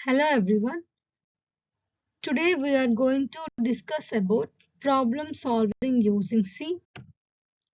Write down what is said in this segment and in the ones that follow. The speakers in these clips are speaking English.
Hello everyone. Today we are going to discuss about problem solving using C.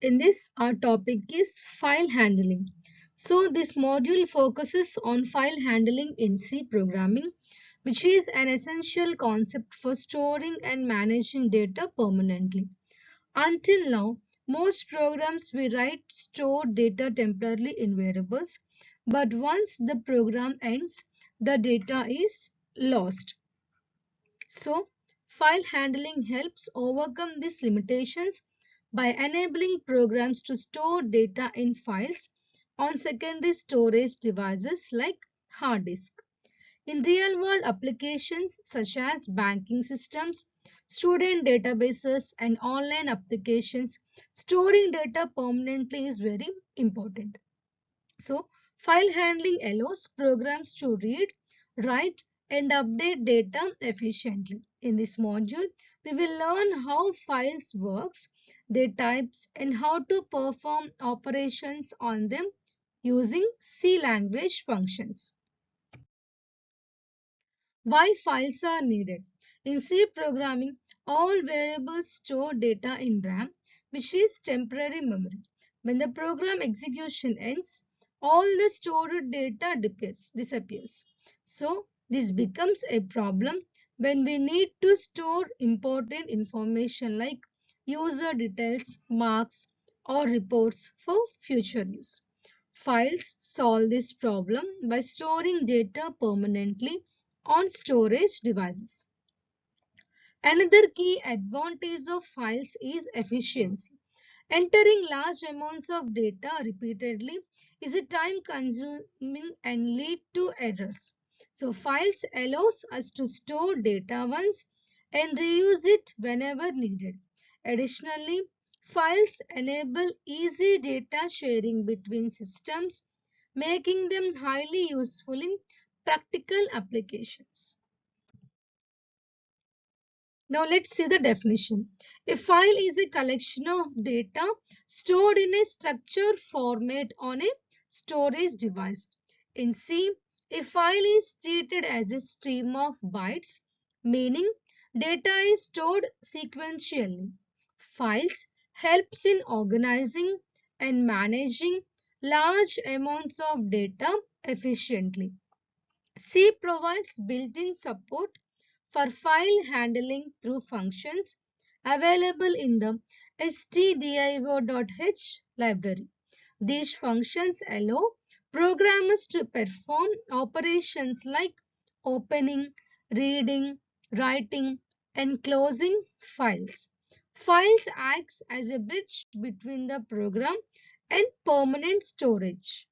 In this our topic is file handling. So this module focuses on file handling in C programming, which is an essential concept for storing and managing data permanently. Until now, most programs we write store data temporarily in variables, but once the program ends, the data is lost. So, file handling helps overcome these limitations by enabling programs to store data in files on secondary storage devices like hard disk. In real-world applications such as banking systems, student databases, and online applications, storing data permanently is very important. So, file handling allows programs to read, write, and update data efficiently. In this module, we will learn how files works, their types, and how to perform operations on them using C language functions. Why files are needed? In C programming, all variables store data in RAM, which is temporary memory. When the program execution ends, all the stored data disappears. So, this becomes a problem when we need to store important information like user details, marks, or reports for future use. Files solve this problem by storing data permanently on storage devices. Another key advantage of files is efficiency. Entering large amounts of data repeatedly is a time consuming and lead to errors. So files allows us to store data once and reuse it whenever needed. Additionally, files enable easy data sharing between systems, making them highly useful in practical applications. Now let's see the definition. A file is a collection of data stored in a structured format on a storage device. In C, a file is treated as a stream of bytes, meaning data is stored sequentially. Files helps in organizing and managing large amounts of data efficiently. C provides built-in support for file handling through functions available in the stdio.h library. These functions allow programmers to perform operations like opening, reading, writing, and closing files. Files acts as a bridge between the program and permanent storage.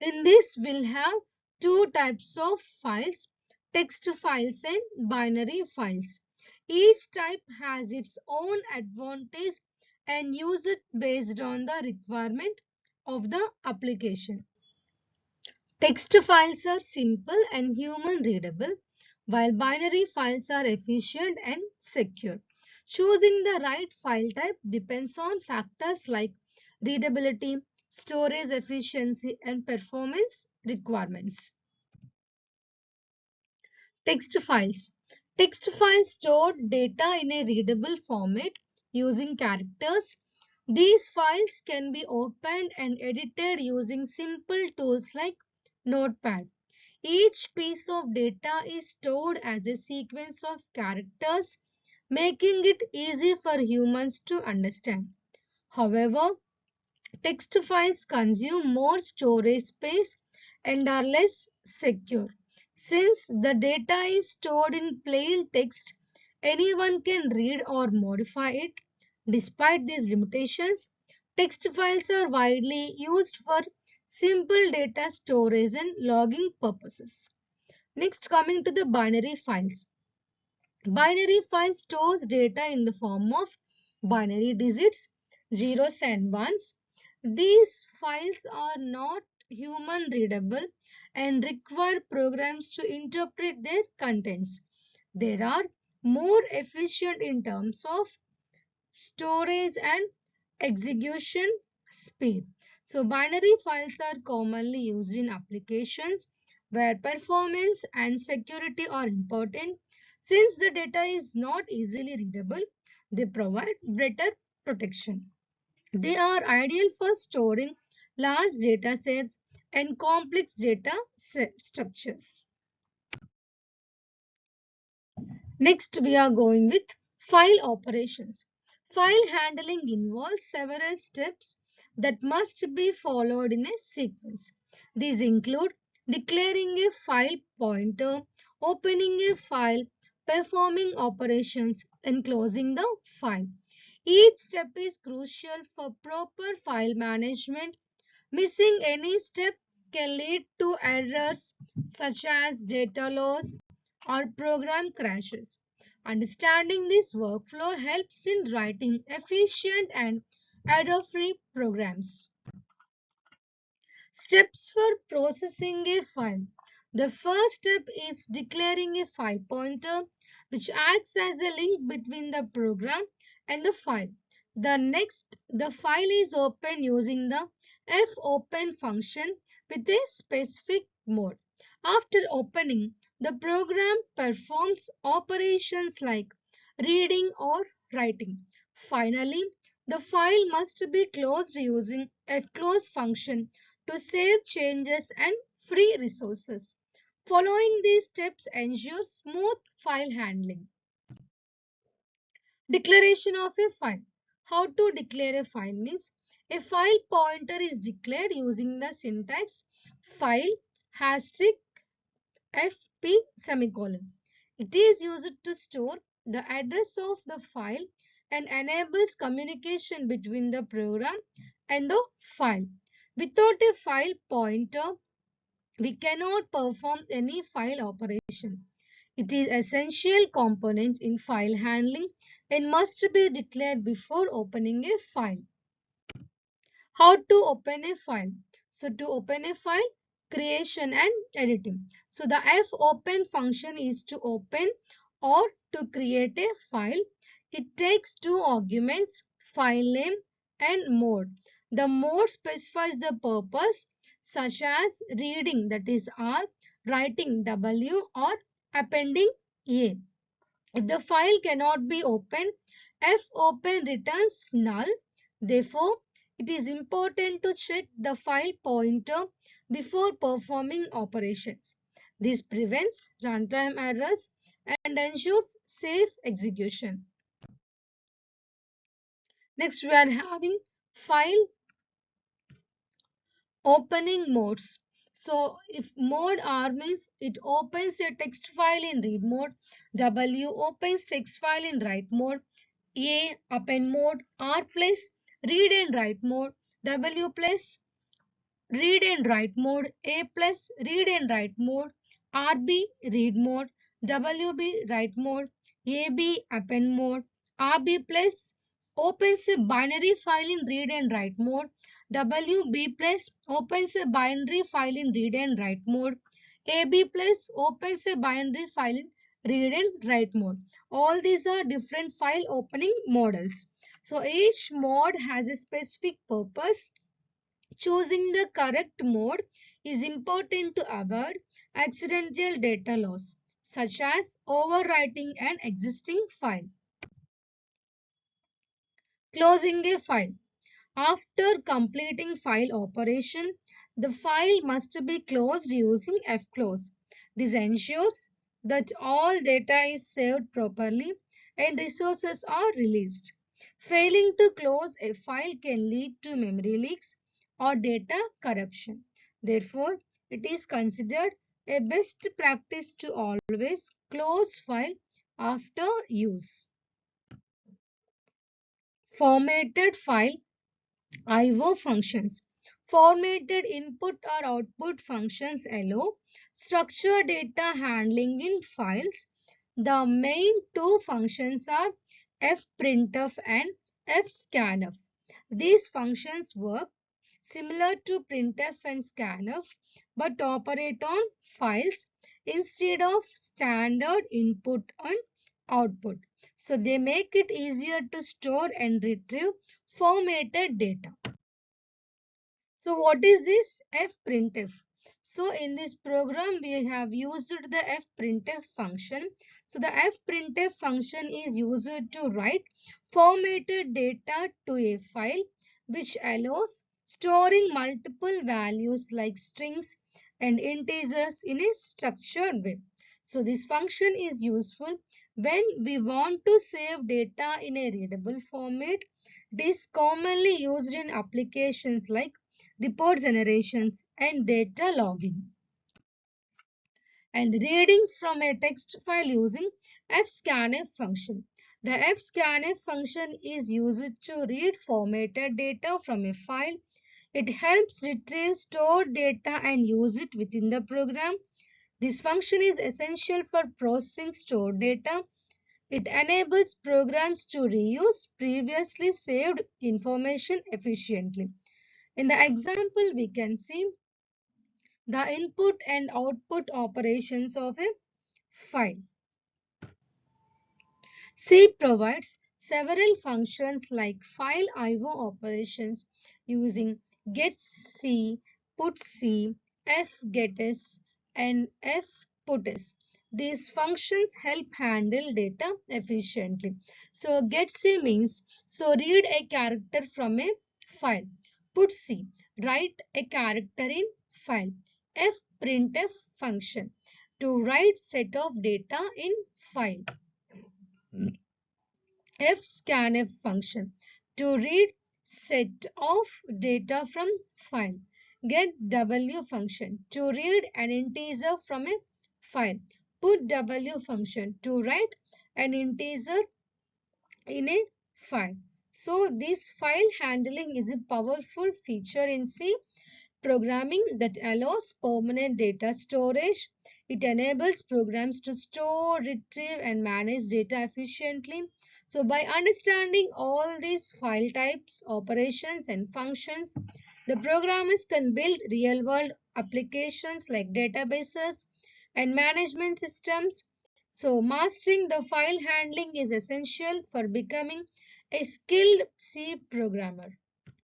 In this, we'll have two types of files, text files and binary files. Each type has its own advantage and use it based on the requirement of the application. Text files are simple and human readable, while binary files are efficient and secure. Choosing the right file type depends on factors like readability, storage efficiency, and performance requirements. Text files. Text files store data in a readable format using characters. These files can be opened and edited using simple tools like Notepad. Each piece of data is stored as a sequence of characters, making it easy for humans to understand. However, text files consume more storage space and are less secure. Since the data is stored in plain text, anyone can read or modify it. Despite these limitations, text files are widely used for simple data storage and logging purposes. Next, coming to the binary files. Binary file stores data in the form of binary digits, zeros and ones. These files are not human readable and require programs to interpret their contents. They are more efficient in terms of storage and execution speed. So binary files are commonly used in applications where performance and security are important. Since the data is not easily readable, they provide better protection. They are ideal for storing large data sets and complex data set structures. Next, we are going with file operations. File handling involves several steps that must be followed in a sequence. These include declaring a file pointer, opening a file, performing operations, and closing the file. Each step is crucial for proper file management. Missing any step can lead to errors such as data loss or program crashes. Understanding this workflow helps in writing efficient and error-free programs. Steps for processing a file. The first step is declaring a file pointer, which acts as a link between the program and the file. The file is opened using the fopen function with a specific mode. After opening, the program performs operations like reading or writing. Finally, the file must be closed using fclose function to save changes and free resources. Following these steps ensures smooth file handling. Declaration of a file. How to declare a file means a file pointer is declared using the syntax file asterisk fp semicolon. It is used to store the address of the file and enables communication between the program and the file. Without a file pointer, we cannot perform any file operation. It is essential component in file handling and must be declared before opening a file. How to open a file? So to open a file, creation and editing. So the fopen function is to open or to create a file. It takes two arguments, file name and mode. The mode specifies the purpose such as reading, that is R, writing W, or appending A. If the file cannot be opened, fopen returns null. Therefore, it is important to check the file pointer before performing operations. This prevents runtime errors and ensures safe execution. Next, we are having file opening modes. So if mode R means it opens a text file in read mode, W opens text file in write mode, A append mode, R plus read and write mode, W plus read and write mode, A plus read and write mode, RB read mode, WB write mode, AB append mode, RB plus opens a binary file in read and write mode, WB plus opens a binary file in read and write mode, AB plus opens a binary file in read and write mode. All these are different file opening models. So each mode has a specific purpose. Choosing the correct mode is important to avoid accidental data loss, such as overwriting an existing file. Closing a file. After completing file operation, the file must be closed using fclose. This ensures that all data is saved properly and resources are released. Failing to close a file can lead to memory leaks or data corruption. Therefore, it is considered a best practice to always close file after use. Formatted file IO functions. Formatted input or output functions allow structured data handling in files. The main two functions are fprintf and fscanf. These functions work similar to printf and scanf but operate on files instead of standard input and output. So they make it easier to store and retrieve formatted data. So what is this fprintf? So in this program, we have used the fprintf function. So the fprintf function is used to write formatted data to a file, which allows storing multiple values like strings and integers in a structured way. So this function is useful when we want to save data in a readable format. It is commonly used in applications like report generations and data logging, and reading from a text file using fscanf function. The fscanf function is used to read formatted data from a file. It helps retrieve stored data and use it within the program. This function is essential for processing stored data. It enables programs to reuse previously saved information efficiently. In the example, we can see the input and output operations of a file. C provides several functions like file IO operations using getC, putC, fgetS, and fputS. These functions help handle data efficiently. So getC means read a character from a file. PutC, write a character in file. Fprintf function, to write set of data in file. Fscanf function, to read set of data from file. GetW function, to read an integer from a file. PutW function, to write an integer in a file. So this file handling is a powerful feature in C programming that allows permanent data storage. It enables programs to store, retrieve, and manage data efficiently. So by understanding all these file types, operations, and functions, the programmers can build real-world applications like databases and management systems. So mastering the file handling is essential for becoming a skilled C programmer.